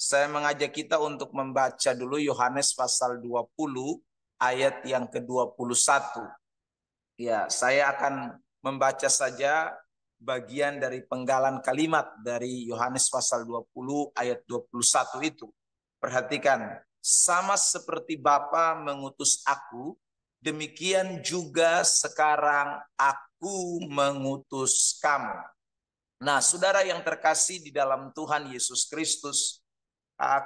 Saya mengajak kita untuk membaca dulu Yohanes pasal 20 ayat yang ke-21. Ya, saya akan membaca saja bagian dari penggalan kalimat dari Yohanes pasal 20 ayat 21 itu. Perhatikan, sama seperti Bapa mengutus aku, demikian juga sekarang aku mengutus kamu. Nah, saudara yang terkasih di dalam Tuhan Yesus Kristus,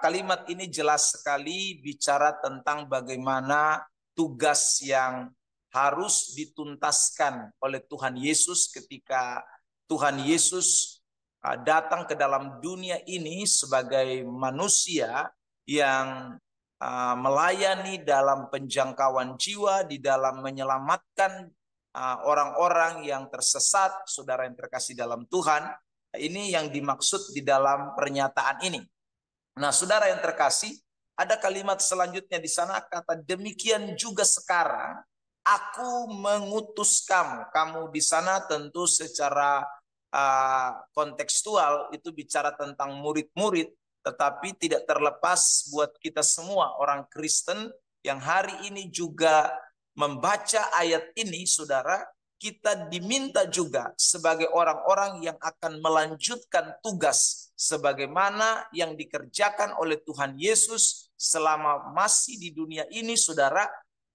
kalimat ini jelas sekali bicara tentang bagaimana tugas yang harus dituntaskan oleh Tuhan Yesus ketika Tuhan Yesus datang ke dalam dunia ini sebagai manusia yang melayani dalam penjangkauan jiwa, di dalam menyelamatkan orang-orang yang tersesat. Saudara yang terkasih dalam Tuhan, ini yang dimaksud di dalam pernyataan ini. Nah, saudara yang terkasih, ada kalimat selanjutnya di sana, kata demikian juga sekarang aku mengutus kamu. Kamu di sana tentu secara kontekstual itu bicara tentang murid-murid, tetapi tidak terlepas buat kita semua orang Kristen yang hari ini juga membaca ayat ini, saudara, kita diminta juga sebagai orang-orang yang akan melanjutkan tugas sebagaimana yang dikerjakan oleh Tuhan Yesus selama masih di dunia ini, saudara.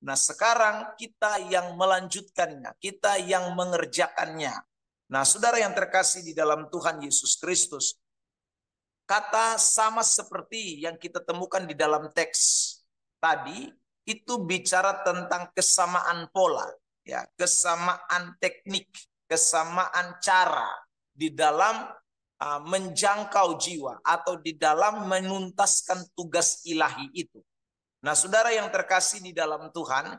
Nah, sekarang kita yang melanjutkannya, kita yang mengerjakannya. Nah, saudara yang terkasih di dalam Tuhan Yesus Kristus, kata sama seperti yang kita temukan di dalam teks tadi, itu bicara tentang kesamaan pola, ya, kesamaan teknik, kesamaan cara di dalam menjangkau jiwa atau di dalam menuntaskan tugas ilahi itu. Nah, saudara yang terkasih di dalam Tuhan,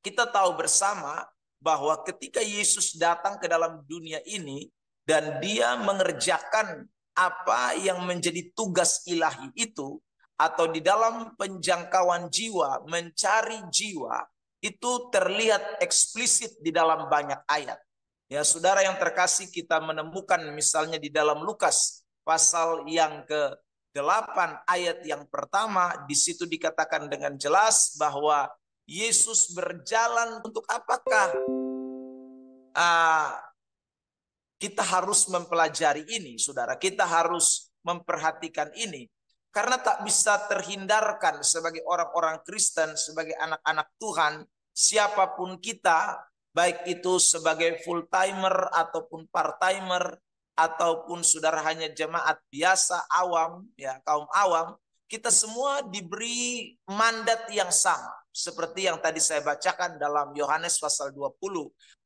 kita tahu bersama bahwa ketika Yesus datang ke dalam dunia ini dan dia mengerjakan apa yang menjadi tugas ilahi itu, atau di dalam penjangkauan jiwa, mencari jiwa, itu terlihat eksplisit di dalam banyak ayat. Ya, saudara yang terkasih, kita menemukan misalnya di dalam Lukas pasal yang ke-8 ayat yang pertama, di situ dikatakan dengan jelas bahwa Yesus berjalan untuk apakah? Kita harus mempelajari ini, saudara. Kita harus memperhatikan ini. Karena tak bisa terhindarkan sebagai orang-orang Kristen, sebagai anak-anak Tuhan, siapapun kita, baik itu sebagai full timer ataupun part timer, ataupun saudara hanya jemaat biasa awam, ya, kaum awam, kita semua diberi mandat yang sama. Seperti yang tadi saya bacakan dalam Yohanes pasal 20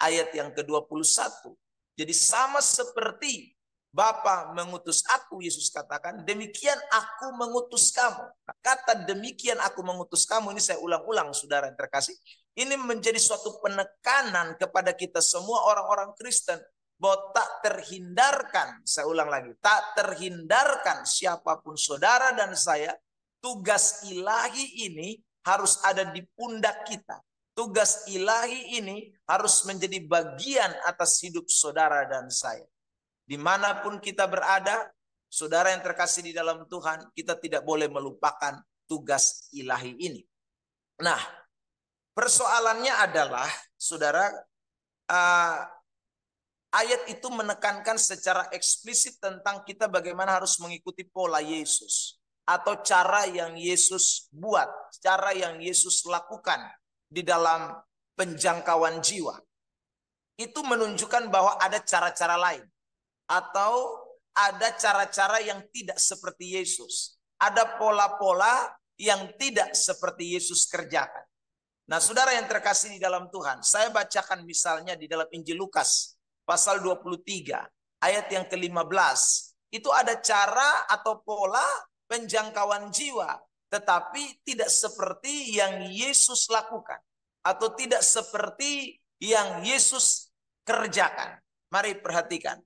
ayat yang ke-21. Jadi sama seperti Bapa mengutus aku, Yesus katakan, demikian aku mengutus kamu. Nah, kata demikian aku mengutus kamu ini saya ulang-ulang, saudara yang terkasih. Ini menjadi suatu penekanan kepada kita semua orang-orang Kristen, bahwa tak terhindarkan, saya ulang lagi, tak terhindarkan siapapun saudara dan saya, tugas ilahi ini harus ada di pundak kita. Tugas ilahi ini harus menjadi bagian atas hidup saudara dan saya. Dimanapun kita berada, saudara yang terkasih di dalam Tuhan, kita tidak boleh melupakan tugas ilahi ini. Nah, persoalannya adalah, saudara, ayat itu menekankan secara eksplisit tentang kita bagaimana harus mengikuti pola Yesus, atau cara yang Yesus buat, cara yang Yesus lakukan di dalam penjangkauan jiwa. Itu menunjukkan bahwa ada cara-cara lain, atau ada cara-cara yang tidak seperti Yesus. Ada pola-pola yang tidak seperti Yesus kerjakan. Nah, saudara yang terkasih di dalam Tuhan, saya bacakan misalnya di dalam Injil Lukas pasal 23 ayat yang ke-15. Itu ada cara atau pola penjangkauan jiwa, tetapi tidak seperti yang Yesus lakukan, atau tidak seperti yang Yesus kerjakan. Mari perhatikan.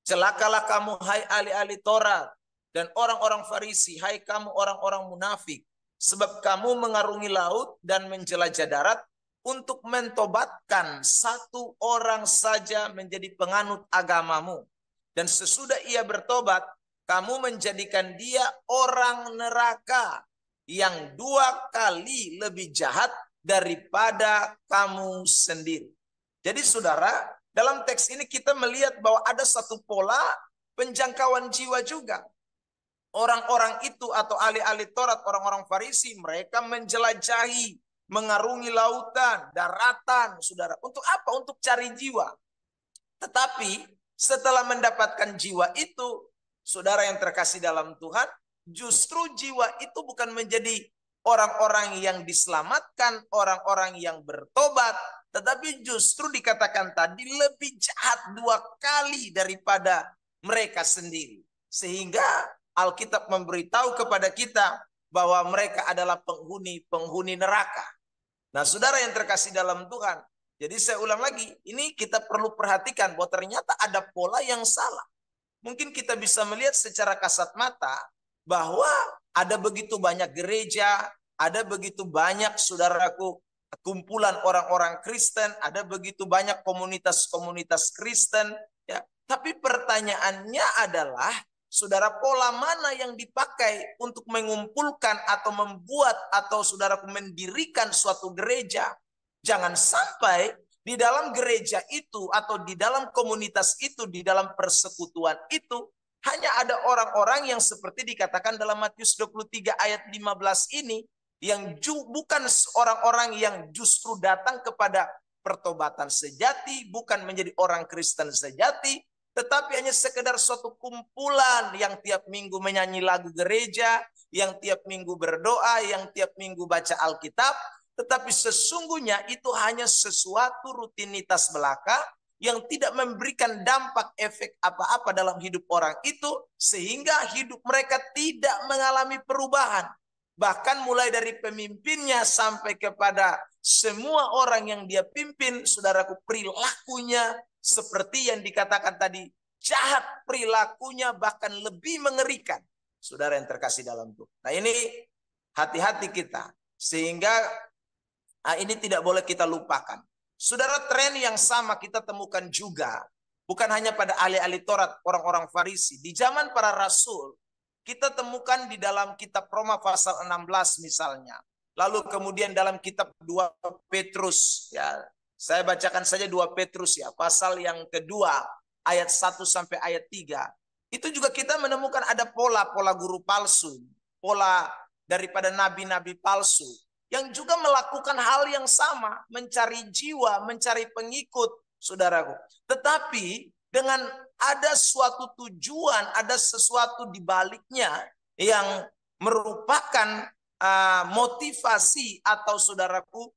Celakalah kamu, hai ahli-ahli Taurat dan orang-orang Farisi, hai kamu orang-orang munafik, sebab kamu mengarungi laut dan menjelajah darat untuk mentobatkan satu orang saja menjadi penganut agamamu. Dan sesudah ia bertobat, kamu menjadikan dia orang neraka yang 2 kali lebih jahat daripada kamu sendiri. Jadi saudara, dalam teks ini kita melihat bahwa ada satu pola penjangkauan jiwa juga. Orang-orang itu atau ahli-ahli Taurat, orang-orang Farisi, mereka menjelajahi, mengarungi lautan, daratan, saudara. Untuk apa? Untuk cari jiwa. Tetapi setelah mendapatkan jiwa itu, saudara yang terkasih dalam Tuhan, justru jiwa itu bukan menjadi orang-orang yang diselamatkan, orang-orang yang bertobat, tetapi justru dikatakan tadi lebih jahat 2 kali daripada mereka sendiri. Sehingga Alkitab memberitahu kepada kita bahwa mereka adalah penghuni neraka. Nah, saudara yang terkasih dalam Tuhan, jadi saya ulang lagi, ini kita perlu perhatikan bahwa ternyata ada pola yang salah. Mungkin kita bisa melihat secara kasat mata bahwa ada begitu banyak gereja, ada begitu banyak saudaraku kumpulan orang-orang Kristen, ada begitu banyak komunitas-komunitas Kristen, ya. Tapi pertanyaannya adalah, saudara, pola mana yang dipakai untuk mengumpulkan atau membuat atau saudaraku mendirikan suatu gereja? Jangan sampai di dalam gereja itu atau di dalam komunitas itu, di dalam persekutuan itu, hanya ada orang-orang yang seperti dikatakan dalam Matius 23 ayat 15 ini, yang bukan orang-orang yang justru datang kepada pertobatan sejati, bukan menjadi orang Kristen sejati, tetapi hanya sekedar suatu kumpulan yang tiap minggu menyanyi lagu gereja, yang tiap minggu berdoa, yang tiap minggu baca Alkitab, tetapi sesungguhnya itu hanya sesuatu rutinitas belaka yang tidak memberikan dampak efek apa-apa dalam hidup orang itu, sehingga hidup mereka tidak mengalami perubahan. Bahkan mulai dari pemimpinnya sampai kepada semua orang yang dia pimpin, saudaraku, perilakunya seperti yang dikatakan tadi, jahat perilakunya, bahkan lebih mengerikan. Saudara yang terkasih dalam Tuhan. Nah, ini hati-hati kita, sehingga ini tidak boleh kita lupakan. Saudara, tren yang sama kita temukan juga bukan hanya pada ahli-ahli Taurat, orang-orang Farisi. Di zaman para rasul, kita temukan di dalam kitab Roma pasal 16 misalnya. Lalu kemudian dalam kitab 2 Petrus, ya. Saya bacakan saja 2 Petrus ya, pasal yang kedua, ayat 1 sampai ayat 3. Itu juga kita menemukan ada pola-pola guru palsu, pola daripada nabi-nabi palsu yang juga melakukan hal yang sama, mencari jiwa, mencari pengikut, saudaraku. Tetapi dengan ada suatu tujuan, ada sesuatu di baliknya yang merupakan motivasi atau saudaraku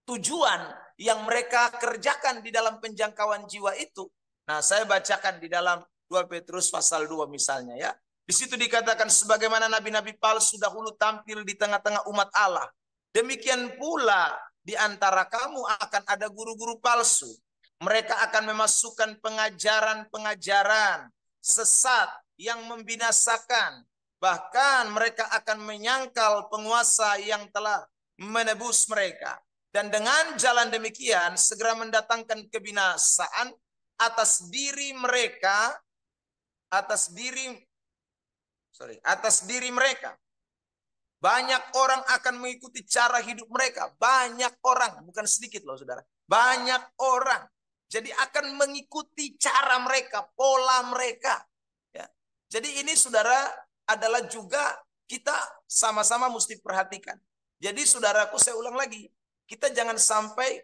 tujuan yang mereka kerjakan di dalam penjangkauan jiwa itu. Nah, saya bacakan di dalam 2 Petrus pasal 2 misalnya ya. Di situ dikatakan, sebagaimana nabi-nabi palsu dahulu tampil di tengah-tengah umat Allah, demikian pula di antara kamu akan ada guru-guru palsu. Mereka akan memasukkan pengajaran-pengajaran sesat yang membinasakan. Bahkan mereka akan menyangkal penguasa yang telah menebus mereka. Dan dengan jalan demikian segera mendatangkan kebinasaan atas diri mereka, atas diri mereka. Banyak orang akan mengikuti cara hidup mereka. Banyak orang, bukan sedikit loh saudara. Banyak orang. Jadi akan mengikuti cara mereka, pola mereka. Ya. Jadi ini saudara adalah juga kita sama-sama mesti perhatikan. Jadi saudaraku, saya ulang lagi. Kita jangan sampai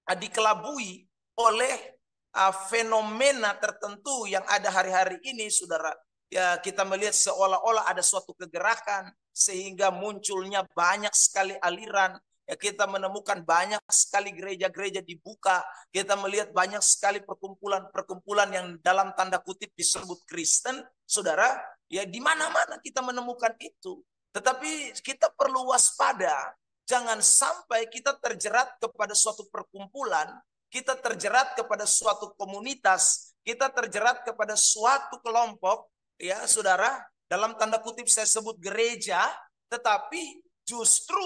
dikelabui oleh fenomena tertentu yang ada hari-hari ini, saudara. Ya, kita melihat seolah-olah ada suatu kegerakan sehingga munculnya banyak sekali aliran. Ya, kita menemukan banyak sekali gereja-gereja dibuka. Kita melihat banyak sekali perkumpulan-perkumpulan yang dalam tanda kutip disebut Kristen, saudara. Ya, di mana-mana kita menemukan itu. Tetapi kita perlu waspada. Jangan sampai kita terjerat kepada suatu perkumpulan, kita terjerat kepada suatu komunitas, kita terjerat kepada suatu kelompok, ya saudara, dalam tanda kutip saya sebut gereja, tetapi justru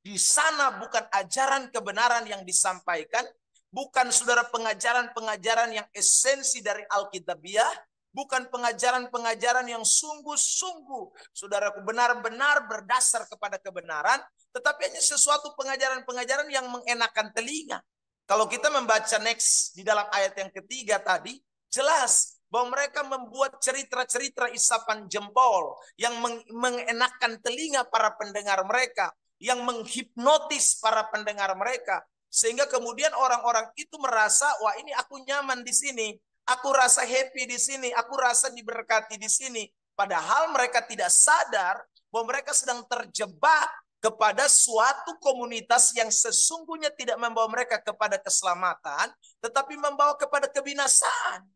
di sana bukan ajaran kebenaran yang disampaikan, bukan saudara pengajaran-pengajaran yang esensi dari Alkitabiah, bukan pengajaran-pengajaran yang sungguh-sungguh, saudaraku, benar-benar berdasar kepada kebenaran, tetapi hanya sesuatu pengajaran-pengajaran yang mengenakan telinga. Kalau kita membaca next di dalam ayat yang ketiga tadi, jelas bahwa mereka membuat cerita-cerita isapan jempol yang mengenakan telinga para pendengar mereka, yang menghipnotis para pendengar mereka, sehingga kemudian orang-orang itu merasa, wah ini aku nyaman di sini, aku rasa happy di sini, aku rasa diberkati di sini. Padahal mereka tidak sadar bahwa mereka sedang terjebak kepada suatu komunitas yang sesungguhnya tidak membawa mereka kepada keselamatan, tetapi membawa kepada kebinasaan.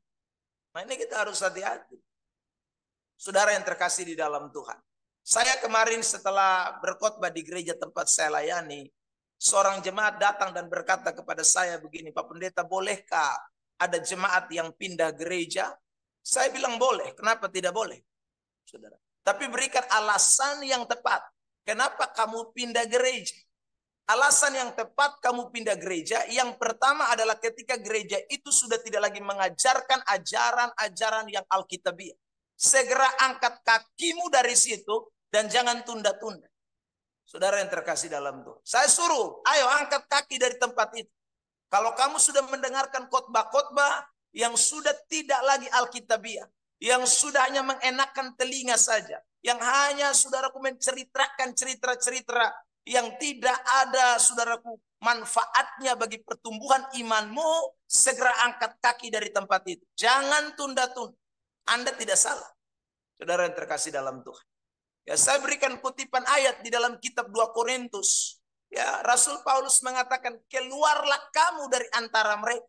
Nah ini kita harus hati-hati. Saudara yang terkasih di dalam Tuhan. Saya kemarin setelah berkhotbah di gereja tempat saya layani, seorang jemaat datang dan berkata kepada saya begini, Pak Pendeta, bolehkah ada jemaat yang pindah gereja? Saya bilang boleh. Kenapa tidak boleh? Saudara. Tapi berikan alasan yang tepat. Kenapa kamu pindah gereja? Alasan yang tepat kamu pindah gereja, yang pertama adalah ketika gereja itu sudah tidak lagi mengajarkan ajaran-ajaran yang alkitabiah. Segera angkat kakimu dari situ dan jangan tunda-tunda. Saudara yang terkasih dalam Tuhan, saya suruh, ayo angkat kaki dari tempat itu. Kalau kamu sudah mendengarkan khotbah-khotbah yang sudah tidak lagi alkitabiah, yang sudah hanya mengenakan telinga saja, yang hanya saudaraku menceritakan cerita-cerita yang tidak ada saudaraku manfaatnya bagi pertumbuhan imanmu, segera angkat kaki dari tempat itu. Jangan tunda-tunda. Anda tidak salah. Saudara yang terkasih dalam Tuhan. Ya, saya berikan kutipan ayat di dalam kitab 2 Korintus. Ya, Rasul Paulus mengatakan, keluarlah kamu dari antara mereka.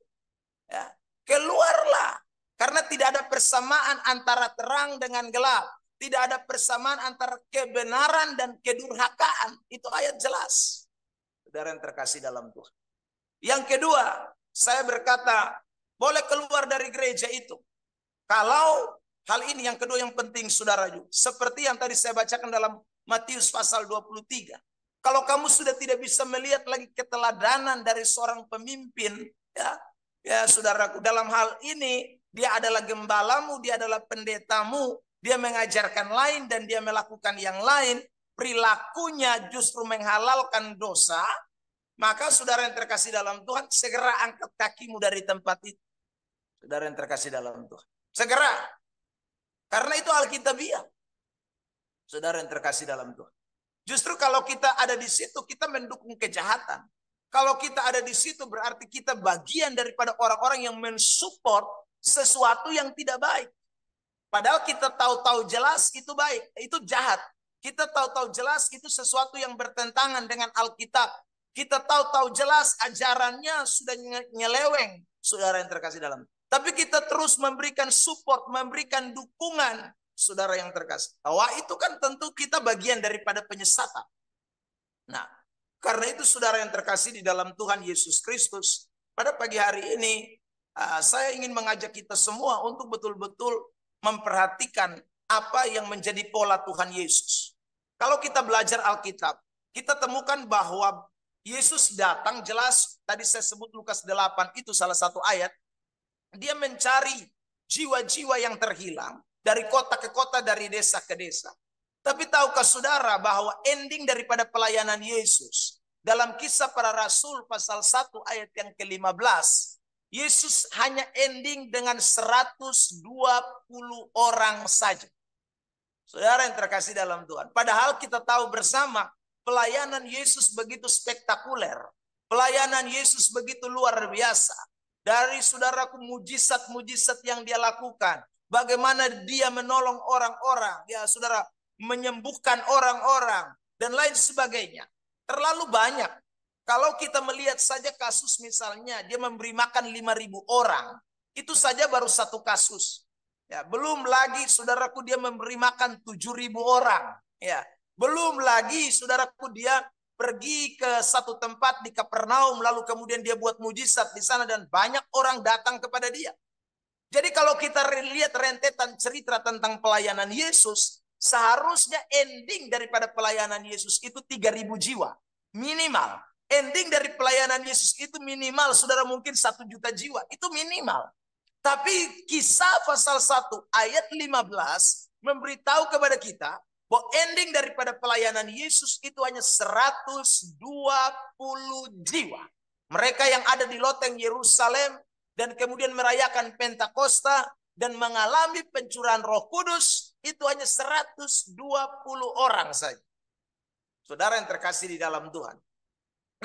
Ya, keluarlah. Karena tidak ada persamaan antara terang dengan gelap. Tidak ada persamaan antara kebenaran dan kedurhakaan. Itu ayat jelas. Saudara yang terkasih dalam Tuhan. Yang kedua, saya berkata, boleh keluar dari gereja itu. Kalau hal ini yang kedua yang penting, saudara, seperti yang tadi saya bacakan dalam Matius pasal 23. Kalau kamu sudah tidak bisa melihat lagi keteladanan dari seorang pemimpin, ya saudaraku, dalam hal ini dia adalah gembalamu, dia adalah pendetamu, dia mengajarkan lain dan dia melakukan yang lain, perilakunya justru menghalalkan dosa, maka saudara yang terkasih dalam Tuhan, segera angkat kakimu dari tempat itu. Saudara yang terkasih dalam Tuhan, segera. Karena itu alkitabiah. Saudara yang terkasih dalam Tuhan. Justru kalau kita ada di situ, kita mendukung kejahatan. Kalau kita ada di situ, berarti kita bagian daripada orang-orang yang mensupport sesuatu yang tidak baik. Padahal kita tahu-tahu jelas itu baik, itu jahat. Kita tahu-tahu jelas itu sesuatu yang bertentangan dengan Alkitab. Kita tahu-tahu jelas ajarannya sudah nyeleweng, saudara yang terkasih dalam. Tapi kita terus memberikan support, memberikan dukungan, saudara yang terkasih. Wah, itu kan tentu kita bagian daripada penyesatan. Nah, karena itu saudara yang terkasih di dalam Tuhan Yesus Kristus, pada pagi hari ini saya ingin mengajak kita semua untuk betul-betul memperhatikan apa yang menjadi pola Tuhan Yesus. Kalau kita belajar Alkitab, kita temukan bahwa Yesus datang, jelas tadi saya sebut Lukas 8, itu salah satu ayat. Dia mencari jiwa-jiwa yang terhilang dari kota ke kota, dari desa ke desa. Tapi tahukah saudara bahwa ending daripada pelayanan Yesus dalam Kisah Para Rasul pasal 1 ayat yang ke-15, Yesus hanya ending dengan 120 orang saja. Saudara yang terkasih dalam Tuhan. Padahal kita tahu bersama pelayanan Yesus begitu spektakuler. Pelayanan Yesus begitu luar biasa. Dari saudaraku mujizat-mujizat yang dia lakukan. Bagaimana dia menolong orang-orang. Ya saudara, menyembuhkan orang-orang. Dan lain sebagainya. Terlalu banyak. Kalau kita melihat saja kasus misalnya dia memberi makan 5.000 orang, itu saja baru satu kasus. Ya, belum lagi saudaraku dia memberi makan 7.000 orang. Ya, belum lagi saudaraku dia pergi ke satu tempat di Kapernaum lalu kemudian dia buat mujizat di sana dan banyak orang datang kepada dia. Jadi kalau kita lihat rentetan cerita tentang pelayanan Yesus, seharusnya ending daripada pelayanan Yesus itu 3.000 jiwa minimal. Ending dari pelayanan Yesus itu minimal, saudara, mungkin 1 juta jiwa. Itu minimal. Tapi Kisah pasal 1 ayat 15 memberitahu kepada kita bahwa ending daripada pelayanan Yesus itu hanya 120 jiwa. Mereka yang ada di loteng Yerusalem dan kemudian merayakan Pentakosta dan mengalami pencurahan Roh Kudus itu hanya 120 orang saja. Saudara yang terkasih di dalam Tuhan.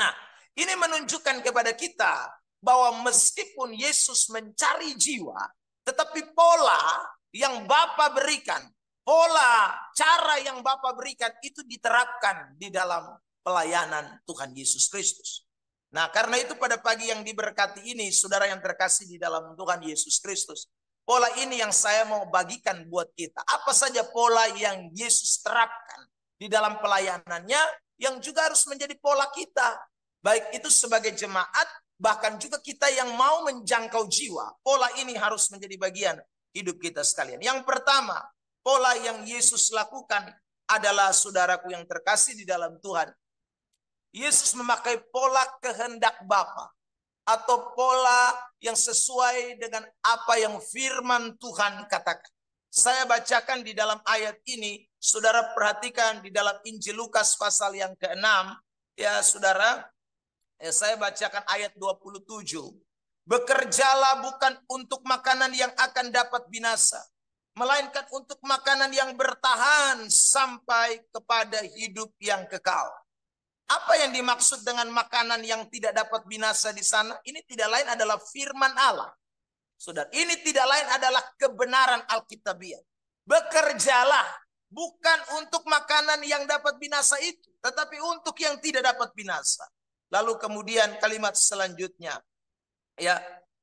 Nah, ini menunjukkan kepada kita bahwa meskipun Yesus mencari jiwa, tetapi pola yang Bapa berikan, pola cara yang Bapa berikan itu diterapkan di dalam pelayanan Tuhan Yesus Kristus. Nah, karena itu pada pagi yang diberkati ini, saudara yang terkasih di dalam Tuhan Yesus Kristus, pola ini yang saya mau bagikan buat kita. Apa saja pola yang Yesus terapkan di dalam pelayanannya yang juga harus menjadi pola kita. Baik itu sebagai jemaat, bahkan juga kita yang mau menjangkau jiwa. Pola ini harus menjadi bagian hidup kita sekalian. Yang pertama, pola yang Yesus lakukan adalah, saudaraku yang terkasih di dalam Tuhan, Yesus memakai pola kehendak Bapa atau pola yang sesuai dengan apa yang firman Tuhan katakan. Saya bacakan di dalam ayat ini, saudara perhatikan di dalam Injil Lukas pasal yang ke-6, ya saudara. Saya bacakan ayat 27. Bekerjalah bukan untuk makanan yang akan dapat binasa, melainkan untuk makanan yang bertahan sampai kepada hidup yang kekal. Apa yang dimaksud dengan makanan yang tidak dapat binasa di sana? Ini tidak lain adalah firman Allah. Saudara, ini tidak lain adalah kebenaran Alkitabiah. Bekerjalah bukan untuk makanan yang dapat binasa itu, tetapi untuk yang tidak dapat binasa. Lalu kemudian kalimat selanjutnya, ya,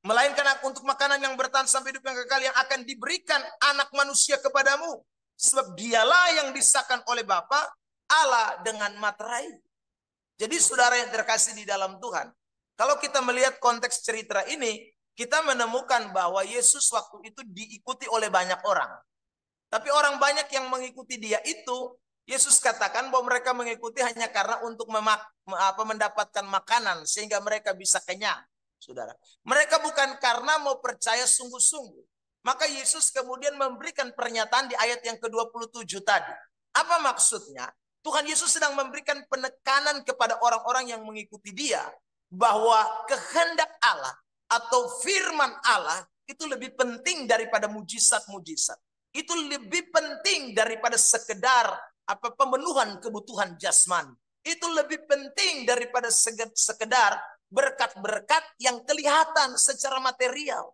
melainkan untuk makanan yang bertahan sampai hidup yang kekal yang akan diberikan anak manusia kepadamu. Sebab dialah yang disahkan oleh Bapa Allah dengan materai. Jadi saudara yang terkasih di dalam Tuhan, kalau kita melihat konteks cerita ini, kita menemukan bahwa Yesus waktu itu diikuti oleh banyak orang. Tapi orang banyak yang mengikuti dia itu, Yesus katakan bahwa mereka mengikuti hanya karena untuk mendapatkan makanan sehingga mereka bisa kenyang, saudara. Mereka bukan karena mau percaya sungguh-sungguh. Maka Yesus kemudian memberikan pernyataan di ayat yang ke-27 tadi. Apa maksudnya? Tuhan Yesus sedang memberikan penekanan kepada orang-orang yang mengikuti dia bahwa kehendak Allah atau firman Allah itu lebih penting daripada mujizat-mujizat. Itu lebih penting daripada sekedar pemenuhan kebutuhan jasmani. Itu lebih penting daripada sekedar berkat-berkat yang kelihatan secara material.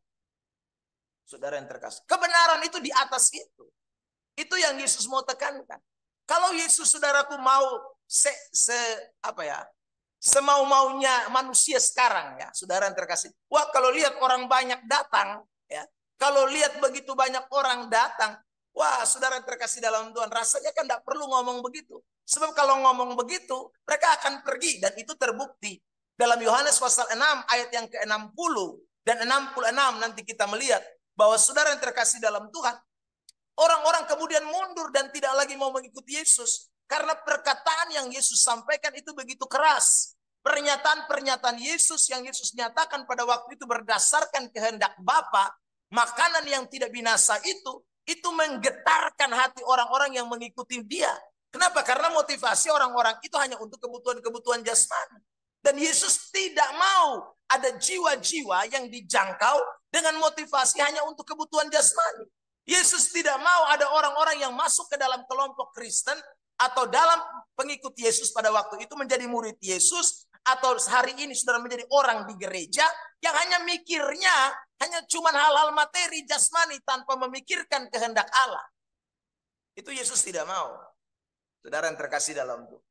Saudara yang terkasih, kebenaran itu di atas itu. Itu yang Yesus mau tekankan. Kalau Yesus, saudaraku, mau semau-maunya manusia sekarang, ya, saudara yang terkasih. Wah, kalau lihat orang banyak datang, ya, kalau lihat begitu banyak orang datang, wah, saudara yang terkasih dalam Tuhan, rasanya kan tidak perlu ngomong begitu. Sebab kalau ngomong begitu, mereka akan pergi. Dan itu terbukti. Dalam Yohanes pasal 6 ayat yang ke-60 dan 66 nanti kita melihat bahwa saudara yang terkasih dalam Tuhan, orang-orang kemudian mundur dan tidak lagi mau mengikuti Yesus. Karena perkataan yang Yesus sampaikan itu begitu keras. Pernyataan-pernyataan Yesus yang Yesus nyatakan pada waktu itu berdasarkan kehendak Bapa, makanan yang tidak binasa itu menggetarkan hati orang-orang yang mengikuti dia. Kenapa? Karena motivasi orang-orang itu hanya untuk kebutuhan-kebutuhan jasmani. Dan Yesus tidak mau ada jiwa-jiwa yang dijangkau dengan motivasi hanya untuk kebutuhan jasmani. Yesus tidak mau ada orang-orang yang masuk ke dalam kelompok Kristen atau dalam pengikut Yesus pada waktu itu menjadi murid Yesus, atau hari ini saudara menjadi orang di gereja yang hanya mikirnya hanya cuma hal-hal materi jasmani tanpa memikirkan kehendak Allah. Itu Yesus tidak mau. Saudara yang terkasih dalam Tuhan.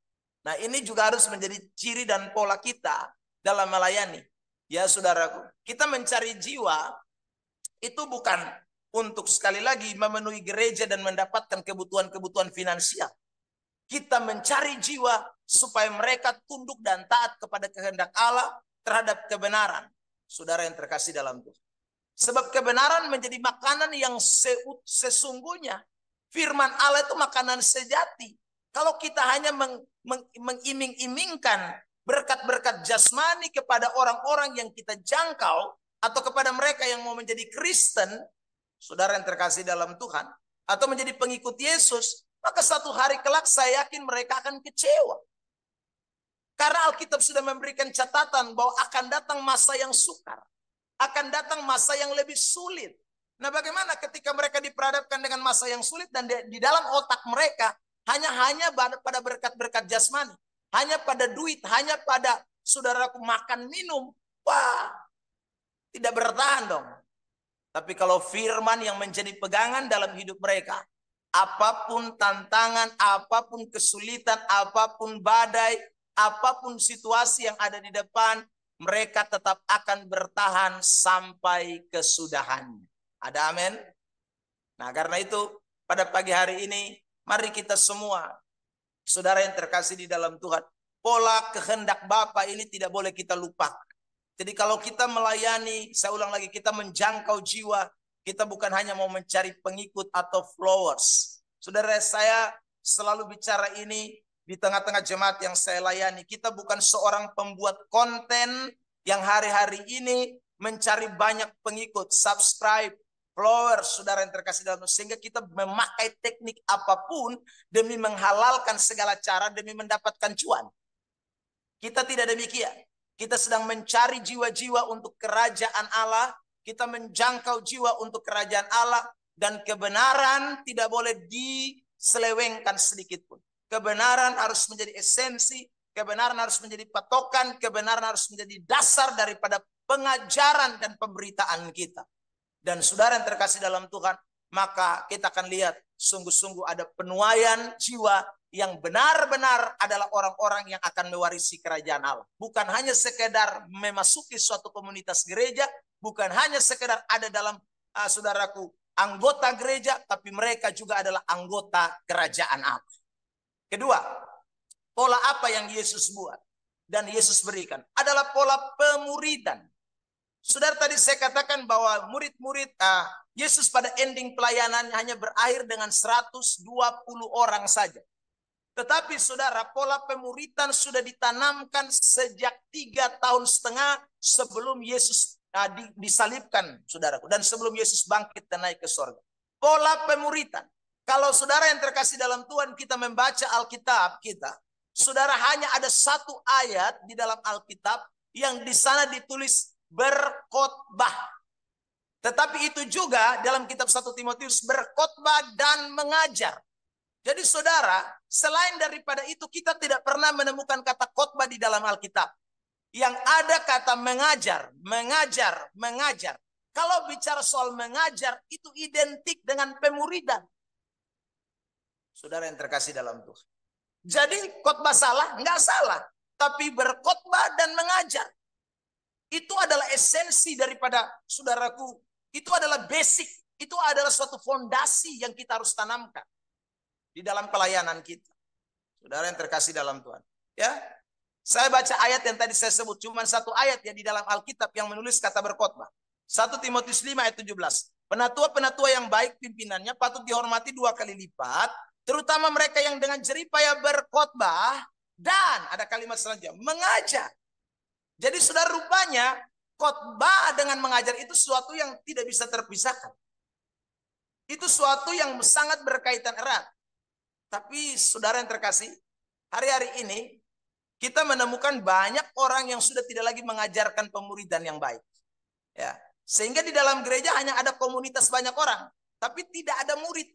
Nah, ini juga harus menjadi ciri dan pola kita dalam melayani. Ya saudaraku, kita mencari jiwa itu bukan untuk sekali lagi memenuhi gereja dan mendapatkan kebutuhan-kebutuhan finansial. Kita mencari jiwa supaya mereka tunduk dan taat kepada kehendak Allah terhadap kebenaran. Saudara yang terkasih dalam Tuhan. Sebab kebenaran menjadi makanan yang sesungguhnya. Firman Allah itu makanan sejati. Kalau kita hanya mengiming-imingkan berkat-berkat jasmani kepada orang-orang yang kita jangkau, atau kepada mereka yang mau menjadi Kristen, saudara yang terkasih dalam Tuhan, atau menjadi pengikut Yesus, maka satu hari kelak saya yakin mereka akan kecewa. Karena Alkitab sudah memberikan catatan bahwa akan datang masa yang sukar. Akan datang masa yang lebih sulit. Nah, bagaimana ketika mereka diperhadapkan dengan masa yang sulit dan di dalam otak mereka hanya pada berkat-berkat jasmani, hanya pada duit, hanya pada saudaraku makan minum, wah, tidak bertahan dong. Tapi kalau firman yang menjadi pegangan dalam hidup mereka, apapun tantangan, apapun kesulitan, apapun badai, apapun situasi yang ada di depan, mereka tetap akan bertahan sampai kesudahannya. Ada amin? Nah, karena itu pada pagi hari ini mari kita semua, saudara yang terkasih di dalam Tuhan, pola kehendak Bapa ini tidak boleh kita lupakan. Jadi kalau kita melayani, saya ulang lagi, kita menjangkau jiwa, kita bukan hanya mau mencari pengikut atau followers. Saudara, saya selalu bicara ini di tengah-tengah jemaat yang saya layani. Kita bukan seorang pembuat konten yang hari-hari ini mencari banyak pengikut, subscribe, followers, saudara yang terkasih dalam, sehingga kita memakai teknik apapun demi menghalalkan segala cara demi mendapatkan cuan. Kita tidak demikian. Kita sedang mencari jiwa-jiwa untuk kerajaan Allah. Kita menjangkau jiwa untuk kerajaan Allah. Dan kebenaran tidak boleh diselewengkan sedikit pun. Kebenaran harus menjadi esensi. Kebenaran harus menjadi patokan. Kebenaran harus menjadi dasar daripada pengajaran dan pemberitaan kita. Dan saudara yang terkasih dalam Tuhan, maka kita akan lihat sungguh-sungguh ada penuaian jiwa yang benar-benar adalah orang-orang yang akan mewarisi kerajaan Allah. Bukan hanya sekedar memasuki suatu komunitas gereja, bukan hanya sekedar ada dalam saudaraku anggota gereja, tapi mereka juga adalah anggota kerajaan Allah. Kedua, pola apa yang Yesus buat dan Yesus berikan adalah pola pemuridan. Saudara, tadi saya katakan bahwa murid-murid Yesus pada ending pelayanannya hanya berakhir dengan 120 orang saja. Tetapi saudara, pola pemuridan sudah ditanamkan sejak 3,5 tahun sebelum Yesus disalibkan, saudaraku. Dan sebelum Yesus bangkit dan naik ke sorga. Pola pemuridan. Kalau saudara yang terkasih dalam Tuhan, kita membaca Alkitab kita, saudara, hanya ada satu ayat di dalam Alkitab yang di sana ditulis berkhotbah. Tetapi itu juga dalam kitab 1 Timotius berkhotbah dan mengajar. Jadi saudara, selain daripada itu kita tidak pernah menemukan kata khotbah di dalam Alkitab. Yang ada kata mengajar, mengajar, mengajar. Kalau bicara soal mengajar itu identik dengan pemuridan. Saudara yang terkasih dalam Tuhan. Jadi khotbah salah? Enggak salah. Tapi berkhotbah dan mengajar. Itu adalah esensi daripada saudaraku. Itu adalah basic. Itu adalah suatu fondasi yang kita harus tanamkan di dalam pelayanan kita. Saudara yang terkasih dalam Tuhan. Ya, saya baca ayat yang tadi saya sebut. Cuma satu ayat ya di dalam Alkitab yang menulis kata berkhotbah. 1 Timotius 5 ayat 17. Penatua-penatua yang baik pimpinannya patut dihormati 2 kali lipat. Terutama mereka yang dengan jeripaya berkhotbah. Dan ada kalimat selanjutnya, mengajar. Jadi saudara, rupanya khotbah dengan mengajar itu sesuatu yang tidak bisa terpisahkan. Itu sesuatu yang sangat berkaitan erat. Tapi saudara yang terkasih, hari-hari ini kita menemukan banyak orang yang sudah tidak lagi mengajarkan pemuridan yang baik. Ya, sehingga di dalam gereja hanya ada komunitas banyak orang, tapi tidak ada murid.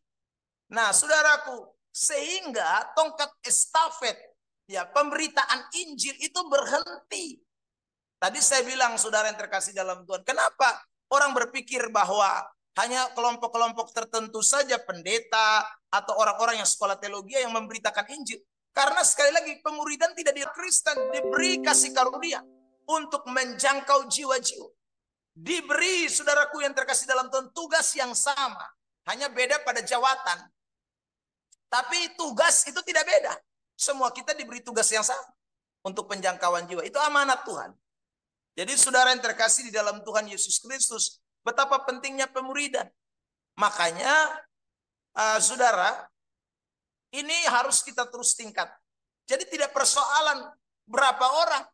Nah, saudaraku, sehingga tongkat estafet, ya, pemberitaan Injil itu berhenti. Tadi saya bilang, saudara yang terkasih dalam Tuhan, kenapa orang berpikir bahwa hanya kelompok-kelompok tertentu saja, pendeta atau orang-orang yang sekolah teologi yang memberitakan Injil? Karena sekali lagi pemuridan tidak di Kristen diberi kasih karunia untuk menjangkau jiwa-jiwa. Diberi, saudaraku yang terkasih dalam Tuhan, tugas yang sama, hanya beda pada jawatan. Tapi tugas itu tidak beda. Semua kita diberi tugas yang sama untuk penjangkauan jiwa. Itu amanat Tuhan. Jadi saudara yang terkasih di dalam Tuhan Yesus Kristus, betapa pentingnya pemuridan. Makanya saudara, ini harus kita terus tingkat. Jadi tidak persoalan berapa orang.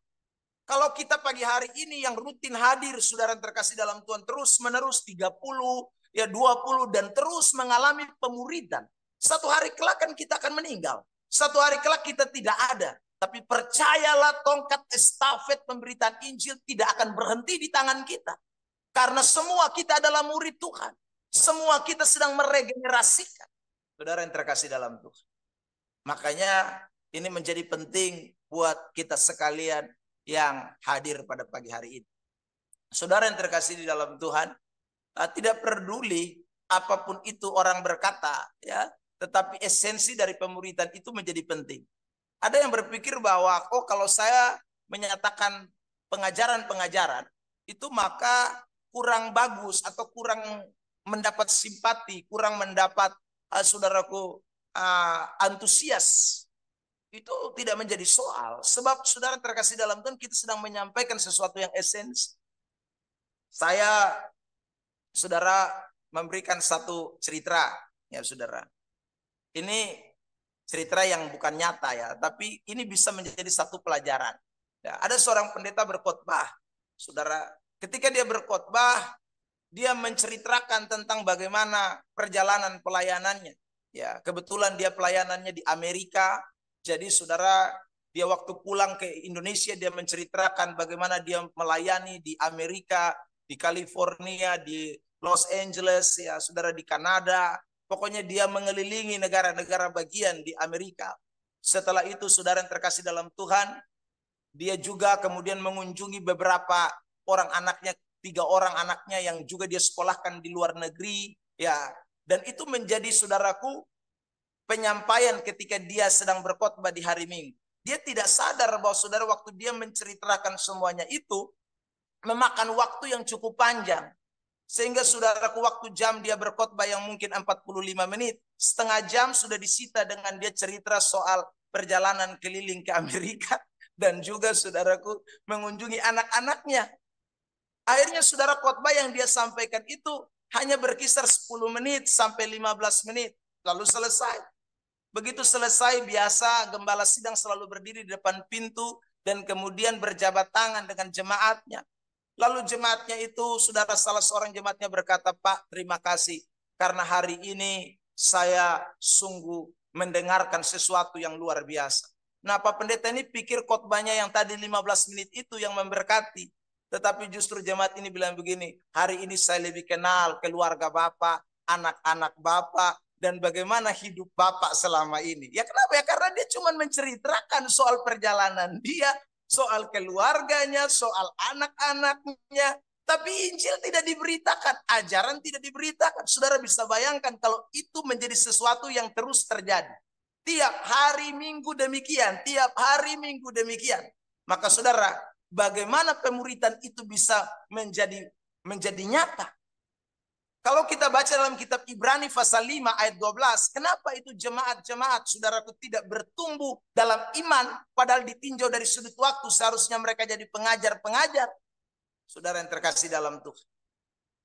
Kalau kita pagi hari ini yang rutin hadir, saudara terkasih dalam Tuhan, terus menerus 30, ya 20, dan terus mengalami pemuridan. Satu hari kelak kan kita akan meninggal. Satu hari kelak kita tidak ada. Tapi percayalah, tongkat estafet pemberitaan Injil tidak akan berhenti di tangan kita. Karena semua kita adalah murid Tuhan. Semua kita sedang meregenerasikan. Saudara yang terkasih dalam Tuhan. Makanya ini menjadi penting buat kita sekalian yang hadir pada pagi hari ini. Saudara yang terkasih di dalam Tuhan, tidak peduli apapun itu orang berkata, ya, tetapi esensi dari pemuridan itu menjadi penting. Ada yang berpikir bahwa kalau saya menyatakan pengajaran-pengajaran itu maka kurang bagus atau kurang mendapat simpati, kurang mendapat saudaraku antusias. Itu tidak menjadi soal. Sebab saudara terkasih dalam Tuhan, kita sedang menyampaikan sesuatu yang esensi. Saya, saudara, memberikan satu cerita, ya saudara. Ini cerita yang bukan nyata ya, tapi ini bisa menjadi satu pelajaran. Ya, ada seorang pendeta berkhotbah, saudara. Ketika dia berkhotbah, dia menceritakan tentang bagaimana perjalanan pelayanannya. Ya, kebetulan dia pelayanannya di Amerika. Jadi saudara, dia waktu pulang ke Indonesia, dia menceritakan bagaimana dia melayani di Amerika, di California, di Los Angeles, ya saudara, di Kanada. Pokoknya dia mengelilingi negara-negara bagian di Amerika. Setelah itu saudara yang terkasih dalam Tuhan, dia juga kemudian mengunjungi beberapa orang anaknya, 3 orang anaknya yang juga dia sekolahkan di luar negeri. Ya, dan itu menjadi saudaraku penyampaian ketika dia sedang berkhotbah di hari Minggu. Dia tidak sadar bahwa saudara waktu dia menceritakan semuanya itu memakan waktu yang cukup panjang. Sehingga saudaraku waktu jam dia berkhotbah yang mungkin 45 menit, setengah jam sudah disita dengan dia cerita soal perjalanan keliling ke Amerika dan juga saudaraku mengunjungi anak-anaknya. Akhirnya saudara, khotbah yang dia sampaikan itu hanya berkisar 10 menit sampai 15 menit. Lalu selesai. Begitu selesai, biasa gembala sidang selalu berdiri di depan pintu dan kemudian berjabat tangan dengan jemaatnya. Lalu jemaatnya itu, saudara, salah seorang jemaatnya berkata, "Pak, terima kasih karena hari ini saya sungguh mendengarkan sesuatu yang luar biasa." Nah, Pak Pendeta ini pikir khotbahnya yang tadi 15 menit itu yang memberkati. Tetapi justru jemaat ini bilang begini, "Hari ini saya lebih kenal keluarga Bapak, anak-anak Bapak, dan bagaimana hidup Bapak selama ini." Ya kenapa ya? Karena dia cuma menceritakan soal perjalanan dia, soal keluarganya, soal anak-anaknya. Tapi Injil tidak diberitakan, ajaran tidak diberitakan. Saudara bisa bayangkan kalau itu menjadi sesuatu yang terus terjadi. Tiap hari Minggu demikian, tiap hari Minggu demikian. Maka saudara, bagaimana pemuridan itu bisa menjadi nyata? Kalau kita baca dalam kitab Ibrani pasal 5 ayat 12, kenapa itu jemaat-jemaat saudaraku tidak bertumbuh dalam iman, padahal ditinjau dari sudut waktu seharusnya mereka jadi pengajar-pengajar. Saudara yang terkasih dalam Tuhan,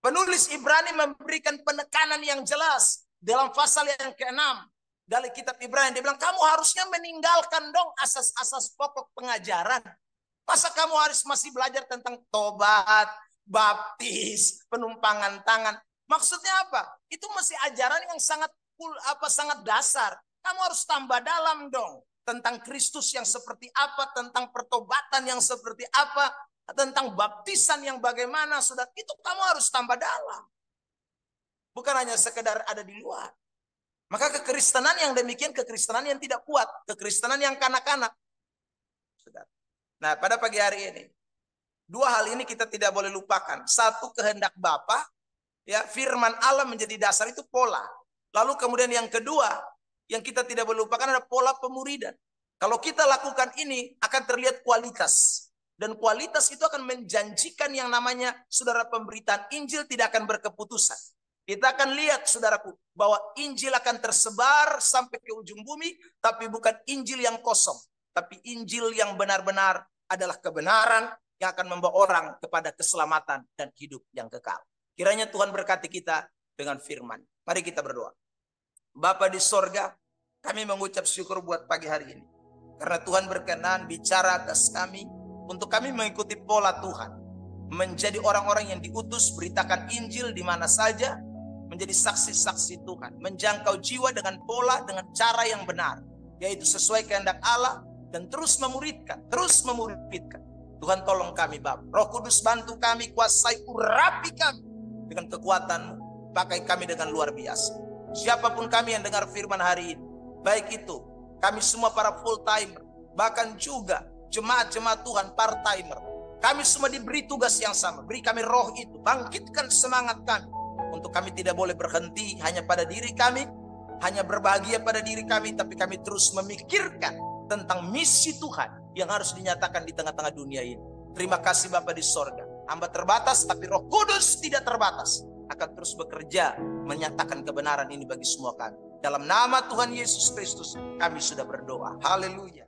penulis Ibrani memberikan penekanan yang jelas dalam pasal yang ke-6 dari kitab Ibrani. Dia bilang, kamu harusnya meninggalkan dong asas-asas pokok pengajaran. Masa kamu harus masih belajar tentang tobat, baptis, penumpangan tangan? Maksudnya apa? Itu masih ajaran yang sangat sangat dasar. Kamu harus tambah dalam dong. Tentang Kristus yang seperti apa, tentang pertobatan yang seperti apa, tentang baptisan yang bagaimana, saudara. Itu kamu harus tambah dalam. Bukan hanya sekedar ada di luar. Maka kekristenan yang demikian, kekristenan yang tidak kuat, kekristenan yang kanak-kanak. Nah, pada pagi hari ini, 2 hal ini kita tidak boleh lupakan. Satu, kehendak Bapa. Ya, firman Allah menjadi dasar, itu pola. Lalu kemudian yang kedua, yang kita tidak boleh lupakan adalah pola pemuridan. Kalau kita lakukan ini, akan terlihat kualitas. Dan kualitas itu akan menjanjikan yang namanya, saudara, pemberitaan Injil tidak akan berkeputusan. Kita akan lihat, saudaraku, bahwa Injil akan tersebar sampai ke ujung bumi, tapi bukan Injil yang kosong. Tapi Injil yang benar-benar adalah kebenaran yang akan membawa orang kepada keselamatan dan hidup yang kekal. Kiranya Tuhan berkati kita dengan firman. Mari kita berdoa. Bapa di sorga, kami mengucap syukur buat pagi hari ini. Karena Tuhan berkenan bicara atas kami. untuk kami mengikuti pola Tuhan, menjadi orang-orang yang diutus beritakan Injil di mana saja, menjadi saksi-saksi Tuhan, menjangkau jiwa dengan pola, dengan cara yang benar, yaitu sesuai kehendak Allah, dan terus memuridkan, terus memuridkan. Tuhan tolong kami Bapa. Roh Kudus bantu kami, kuasai, urapi kami dengan kekuatan-Mu, pakai kami dengan luar biasa. Siapapun kami yang dengar firman hari ini, baik itu kami semua para full timer, bahkan juga jemaat-jemaat Tuhan part timer, kami semua diberi tugas yang sama. Beri kami roh itu, bangkitkan semangat kami untuk kami tidak boleh berhenti hanya pada diri kami, hanya berbahagia pada diri kami, tapi kami terus memikirkan tentang misi Tuhan yang harus dinyatakan di tengah-tengah dunia ini. Terima kasih Bapa di sorga. Hamba terbatas, tapi Roh Kudus tidak terbatas, akan terus bekerja menyatakan kebenaran ini bagi semua kami. Dalam nama Tuhan Yesus Kristus kami sudah berdoa. Haleluya.